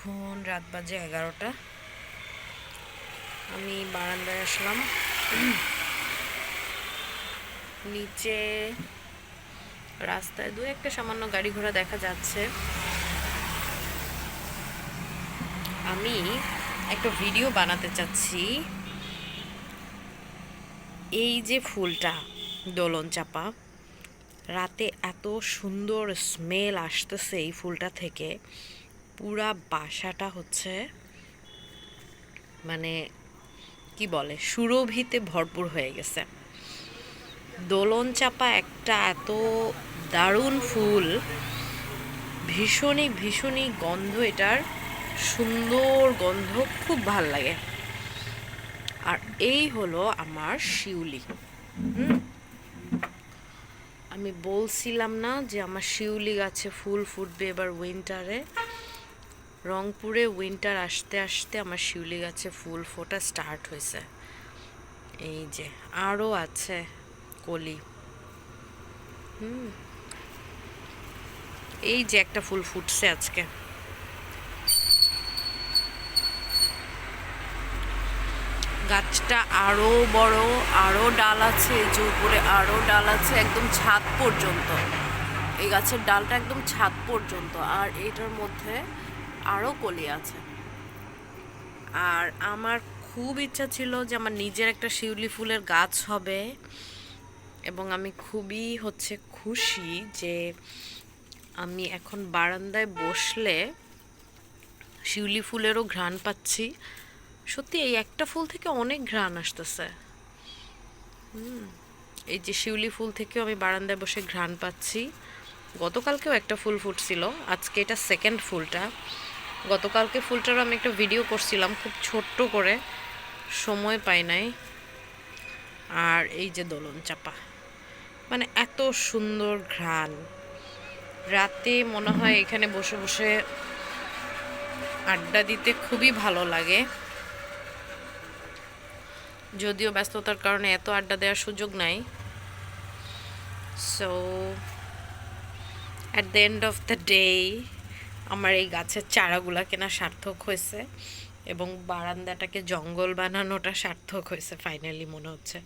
এখন রাত বাজে 11টা। আমি বারান্দায় আসলাম। নিচে রাস্তায় দু একটা সামান্য গাড়ি ঘোড়া দেখা যাচ্ছে। আমি একটা ভিডিও বানাতে চাচ্ছি। এই যে ফুলটা দোলন চাপা, রাতে এত সুন্দর স্মেল আসতেছে এই ফুলটা থেকে, পুরা বাসাটা হচ্ছে মানে কি বলে সুরভিতে ভরপুর হয়ে গেছে। দোলন চাপা একটা এত দারুণ ফুল, ভীষণই ভীষণই গন্ধ, এটার সুন্দর গন্ধ, খুব ভাল লাগে। আর এই হলো আমার শিউলি। আমি বলছিলাম না যে আমার শিউলি গাছে ফুল ফুটবে এবার উইন্টারে। রংপুরে উইন্টার আসতে আসতে আমার শিউলি গাছে ফুল ফোটা স্টার্ট হয়েছে। এই যে আরও আছে কলি। এই যে একটা ফুল ফুটছে আজকে। গাছটা আরো বড়, আরো ডাল আছে, যে উপরে আরো ডাল আছে একদম ছাদ পর্যন্ত। এই গাছের ডালটা একদম ছাদ পর্যন্ত, আর এটার মধ্যে আরো কলি আছে। আর আমার খুব ইচ্ছা ছিল যে আমার নিজের একটা শিউলি ফুলের গাছ হবে, এবং আমি খুবই খুশি যে আমি এখন বারান্দায় বসলে শিউলি ফুলেরও ঘ্রাণ পাচ্ছি। সত্যি এই একটা ফুল থেকে অনেক ঘ্রাণ আসতেছে। এই যে শিউলি ফুল থেকেও আমি বারান্দায় বসে ঘ্রাণ পাচ্ছি। গতকালকেও একটা ফুল ফুটছিল, আজকে এটা সেকেন্ড ফুলটা। গতকালকে ফুলটারও আমি একটা ভিডিও করছিলাম খুব ছোট্ট করে, সময় পাই নাই। আর এই যে দোলন চাপা, মানে এত সুন্দর ঘ্রাণ, রাতে মনে হয় এখানে বসে বসে আড্ডা দিতে খুবই ভালো লাগে। যদিও ব্যস্ততার কারণে এত আড্ডা দেওয়ার সুযোগ নাই। So at the end of the day আমার এই গাছের চারাগুলা কেনা সার্থক হয়েছে, এবং বারান্দাটাকে জঙ্গল বানানোটা সার্থক হয়েছে ফাইনালি মনে হচ্ছে।